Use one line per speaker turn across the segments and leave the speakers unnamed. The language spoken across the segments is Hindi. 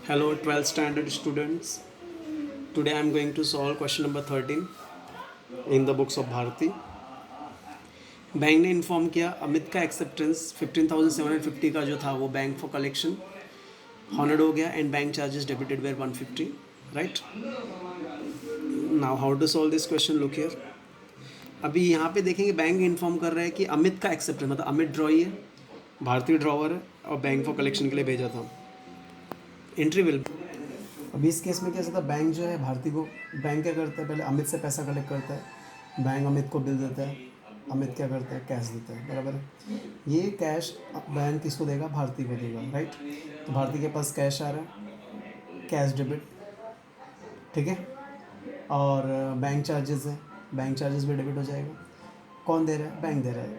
Hello, 12th standard students. Today I am going to solve question number 13 in the books of Bharati. Bank ने इन्फॉर्म किया अमित का एक्सेप्टेंस 15,750 का जो था वो बैंक फॉर कलेक्शन हॉनर्ड हो गया and bank charges debited were 150, right? Now how to solve this question, look here. अभी यहाँ पे देखेंगे बैंक इन्फॉर्म कर रहा है कि अमित का एक्सेप्टेंस मतलब अमित ड्रॉई है, भारतीय ड्रॉवर है और बैंक फॉर कलेक्शन के लिए भेजा था. Entry will. अभी इस केस में क्या होता है, बैंक जो है भारती को, बैंक क्या करता है, पहले अमित से पैसा कलेक्ट करता है, बैंक अमित को बिल देता है, अमित क्या करता है, कैश देता है, बराबर है. ये कैश बैंक किसको देगा, भारती को देगा, राइट? तो भारती के पास कैश आ रहा है, कैश डेबिट, ठीक है. और बैंक चार्जेस है, बैंक चार्जेस भी डेबिट हो जाएगा. कौन दे रहा है, बैंक दे रहा है,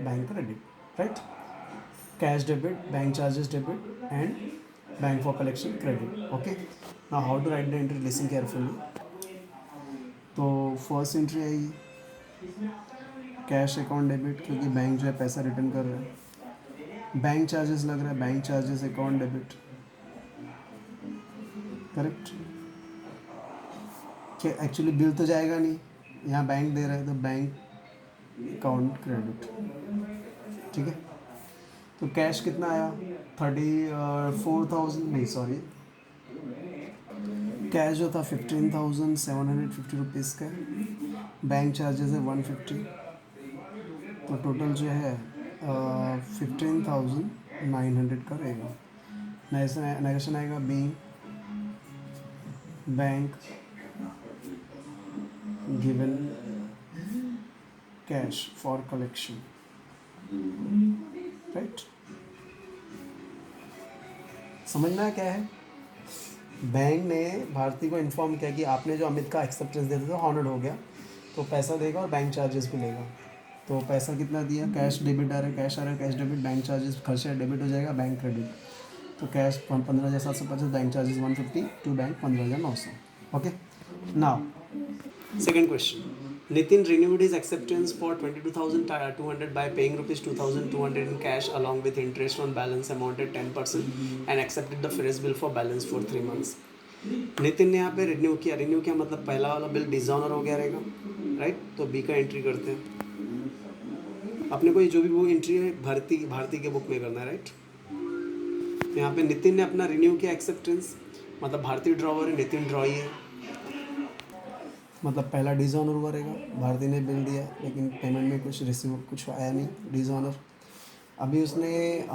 bank credit, right? Cash debit, bank charges debit and bank for collection credit. Okay, now how to write the entry, listen carefully. तो फर्स्ट एंट्री आएगी कैश अकाउंट डेबिट, क्योंकि बैंक जो है पैसा रिटर्न कर रहा है. बैंक चार्जेस लग रहा है, bank charges account debit, correct. क्या एक्चुअली बिल तो जाएगा नहीं, यहाँ बैंक दे रहा है तो बैंक अकाउंट क्रेडिट, ठीक है. तो कैश कितना आया, 34,000, नहीं सॉरी, कैश जो था 15,750 रुपीज़ का, बैंक चार्जेस है 150, तो टोटल जो है 15,900 का रहेगा. नेगेशन आएगा B bank given cash for collection, right? समझना क्या है, बैंक ने भारती को इन्फॉर्म किया कि आपने जो अमित का एक्सेप्टेंस देते थे हॉनर्ड हो गया, तो पैसा देगा और बैंक चार्जेस भी लेगा. तो पैसा कितना दिया, कैश डेबिट आ रहा है, कैश आ रहा है, कैश डेबिट, बैंक चार्जेस खर्चा डेबिट हो जाएगा, बैंक क्रेडिट. तो cash 15,750, bank charges 150, to bank 15,900. Okay, now second question. Nitin renewed his acceptance for 22,200 by paying rupees 2,200 in cash along with interest on balance amount at 10% and accepted the fresh bill for balance for 3 months. Nitin ने यहाँ पे रिन्यू किया मतलब पहला वाला बिल डिसऑनर हो गया रहेगा, राइट? तो बी का एंट्री करते हैं. अपने को ये जो भी वो एंट्री है भारती के बुक में करना है, राइट? यहाँ पे नितिन ने अपना रिन्यू किया एक्सेप्टेंस, मतलब भारतीय ड्रॉवर है, नितिन ड्रॉई है, मतलब पहला डिसऑनर हुआ रहेगा. भारती ने बिल दिया लेकिन पेमेंट में कुछ आया नहीं, डिसऑनर. अभी उसने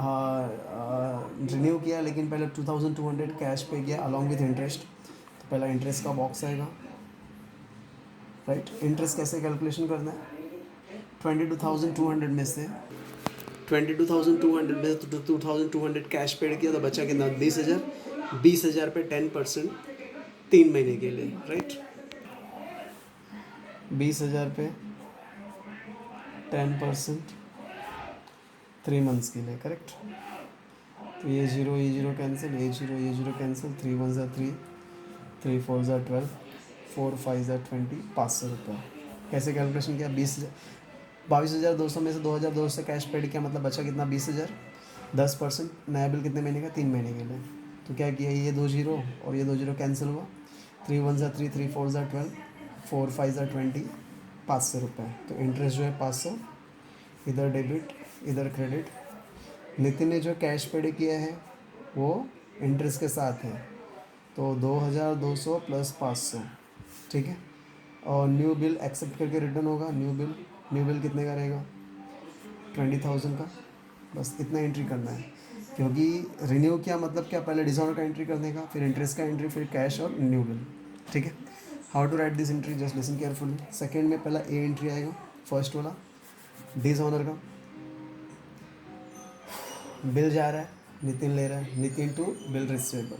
रिन्यू किया लेकिन पहले 2,200 कैश पे किया अलॉन्ग विथ इंटरेस्ट, तो पहला इंटरेस्ट का बॉक्स आएगा, राइट? इंटरेस्ट कैसे कैलकुलेशन करना है, 22,200 में से 22,200 में से 2,200 कैश पेड किया तो बचा कितना, 20,000. 20,000 पे 10% 3 महीने के लिए, राइट? 20,000 पे 10% 3 मंथ्स के लिए, करेक्ट. तो ये जीरो कैंसिल, ये जीरो कैंसिल, 3 1 ज़ा 3, 3 4 ज़ा 12, 4 5 ज़ा 20, 500 रुपये. कैसे कैलकुलेशन किया, 22,200 में से 2,200 कैश पेड किया, मतलब बचा कितना, 20,000. 10% नया बिल कितने महीने का, 3 महीने के लिए. तो क्या किया, ये 2 जीरो और ये 2 जीरो कैंसिल हुआ, 3 1 ज़ा 3, 3 4 ज़ा 12, 4 5 ज़ा 20, 500 रुपये. तो इंटरेस्ट जो है 500, इधर डेबिट इधर क्रेडिट. नितिन ने जो कैश पेड किया है वो इंटरेस्ट के साथ है, तो 2,200 प्लस 500, ठीक है. और न्यू बिल एक्सेप्ट करके रिटर्न होगा. न्यू बिल कितने का रहेगा, 20,000 का. बस इतना एंट्री करना है, क्योंकि रिन्यू किया मतलब क्या, पहले डिसऑनर का एंट्री करने का, फिर इंटरेस्ट का एंट्री, फिर कैश और न्यू बिल, ठीक है. How to write this entry, just listen carefully. Second में पहला ए एंट्री आएगा, फर्स्ट वाला डिसऑनर का. बिल जा रहा है, नितिन ले रहा है, नितिन टू बिल रिसीवेबल,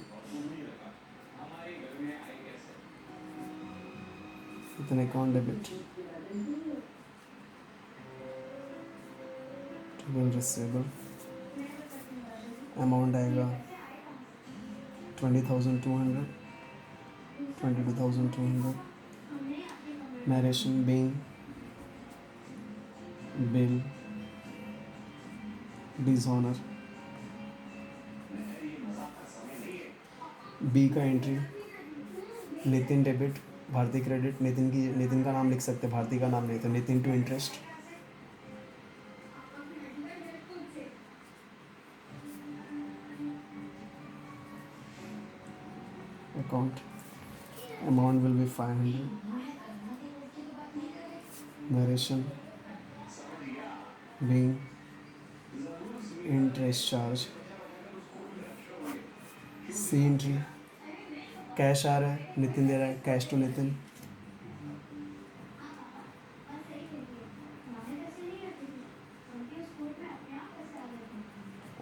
इतने account debit to bill receivable. Amount आएगा 20,200, 22,200. Narration being bill dishonour. B का entry Nitin debit, Bharti credit, Nitin का नाम लिख सकते हैं, भारती का नाम नहीं, तो Nitin to interest. Account amount will be 500। Narration being interest charge. C entry cash आ रहा है, नितिन दे रहा है, cash to Nitin.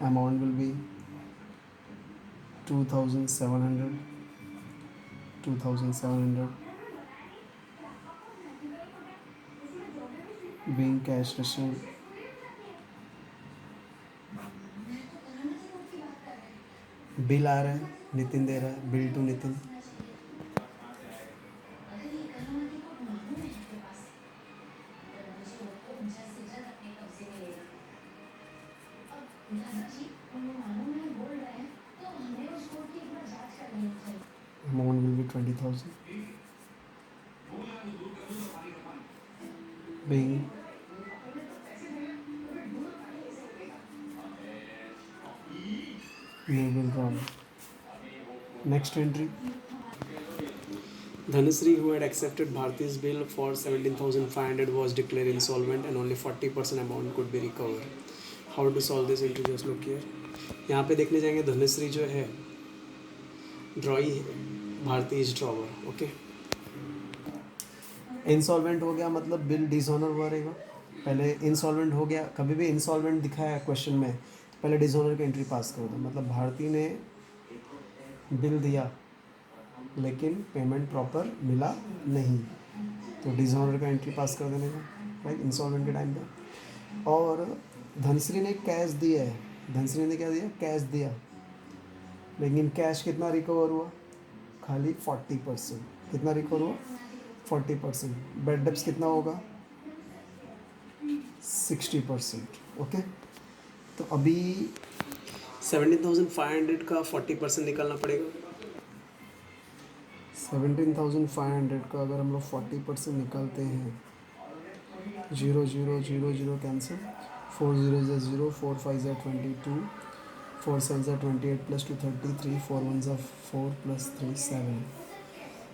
Amount will be 2700, 2700 being cash received। Bill आ रहा है, नितिन दे रहा है, bill to Nitin. Amount will be 20,000 being legal run। Next entry, Dhanasri, who had accepted Bharti's bill for 17,500, was declared insolvent and only 40% amount could be recovered. How to solve this entry? Just look here. यहाँ पे देखने जाएंगे, धनश्री जो है ड्रॉई है, Bharti is drawer. Okay, insolvent हो गया मतलब बिल डिसऑनर हुआ रहेगा। पहले इंसॉल्वेंट हो गया, कभी भी इंसॉल्वेंट दिखाया है क्वेश्चन में तो पहले डिसऑनर की एंट्री पास कर दो। मतलब भारती ने बिल दिया लेकिन पेमेंट प्रॉपर मिला नहीं, तो डिसऑनर का एंट्री पास कर देने का, राइट, इंसॉल्वेंट के टाइम पे। और धनश्री ने कैश दिया है, धनश्री ने क्या दिया, कैश दिया, लेकिन कैश कितना रिकवर हुआ, खाली 40%। कितना रिकवर हुआ, 40%। बेड डेप्स कितना होगा, 60%। ओके, तो अभी 17,500 का 40% निकालना पड़ेगा। 17,500 का अगर हम लोग 40% निकालते हैं, 0 0 0 0 कैंसिल, 4 0 ज़ा 0, 4 5 ज़ा 22, 4 7 ज़ा 28 प्लस 2 33, 4 1 ज़ा 4 प्लस 3 7।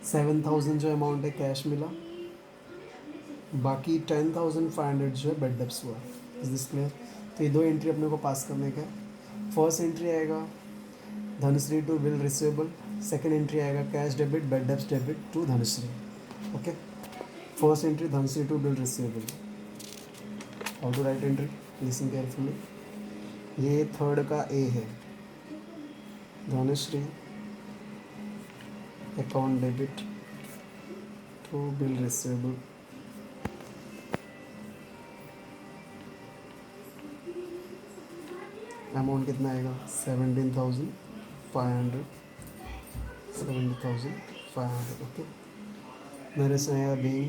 7,000 जो अमाउंट है कैश मिला, बाकी 10,500 जो है बेड डेप्स हुआ। Is this clear? तो ये दो एंट्री अपने को पास करने का है। फर्स्ट एंट्री आएगा Dhanashree to bill receivable, second entry आएगा cash debit bad debts debit to Dhanashree. Okay, first entry Dhanashree to bill receivable. How to write entry, listen carefully. ये थर्ड का ए है, Dhanashree account debit to bill receivable, amount कितना आएगा 17,500, 70,500। ओके, मेरे से आया being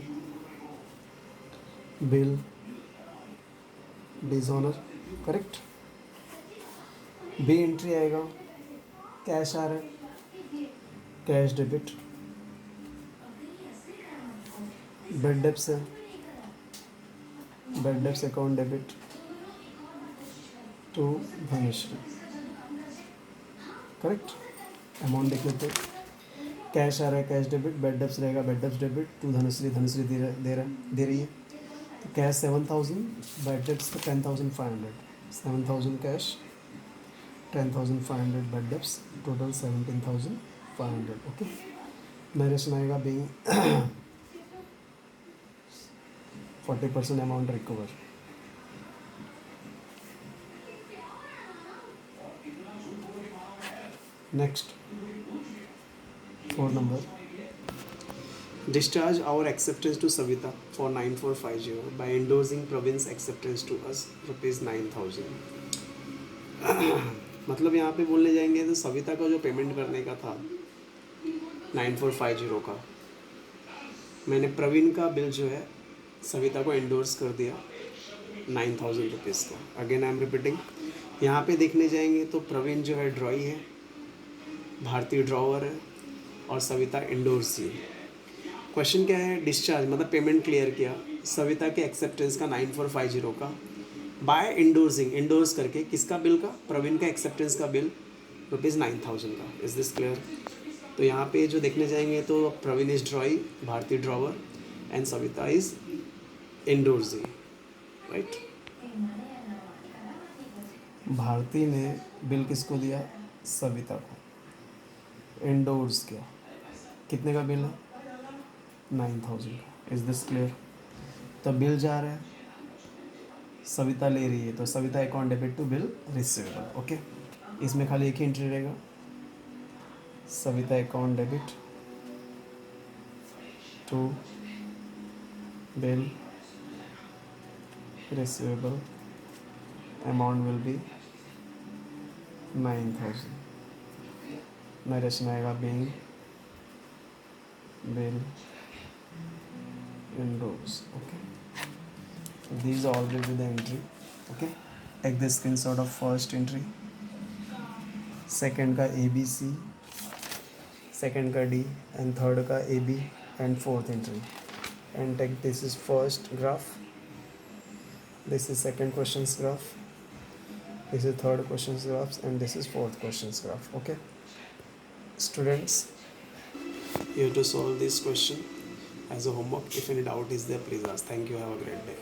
bill dishonour, correct. B entry आएगा, कैश आ रहा है, कैश डेबिट, बेड डेप्स है, bad debts account debit to Dhanashree, correct. Amount देख लेते, कैश आ रहा है, कैश डेबिट, बेड डेप्स रहेगा, bad debts debit to Dhanashree, Dhanashree दे रही है। तो कैश 7,000, बेड डेप्स तो 10,500, 7,000 cash, 10,500 bad debts, total 17,500। Okay, narration आएगा being 40% amount recover. Next, 4 number. Discharge our acceptance to Savita for 9450 by endorsing Pravin's acceptance to us rupees 9,000। मतलब यहाँ पे बोलने जाएंगे तो सविता का जो पेमेंट करने का था 9450 का, मैंने प्रवीण का बिल जो है सविता को एंडोर्स कर दिया 9,000 रुपीज़ का। अगेन आई एम रिपीटिंग, यहाँ पे देखने जाएंगे तो प्रवीण जो है ड्रॉई है, भारती ड्रॉवर है और सविता इंडोर्स थी। क्वेश्चन क्या है, डिस्चार्ज मतलब पेमेंट क्लियर किया सविता के एक्सेप्टेंस का 9450 का बाय इंडोर्सिंग, इंडोर्स करके किसका बिल का, प्रवीण का एक्सेप्टेंस का बिल ₹9000 का। Is this clear? तो यहाँ पे जो देखने जाएंगे तो Praveen is drawee, Bharti drawer and Savita is endorsing, right. भारती ने बिल किसको दिया, सविता को, इंडोर्स किया, कितने का बिल है, 9000 का। Is this clear? तो बिल जा रहा है, सविता ले रही है, तो Savita account debit to bill receivable. Okay, इसमें खाली एक ही एंट्री रहेगा, Savita account debit to bill receivable, amount will be 9000। Narration आएगा being bill endorse. Okay, these all will be the entry. Okay, take the screenshot of first entry, second का ABC, second का D and third का AB and fourth entry, and take this is first graph, this is second questions graph, this is third questions graphs, and this is fourth questions graph. Okay, students, you have to solve this question as a homework. If any doubt is there, please ask. Thank you, have a great day.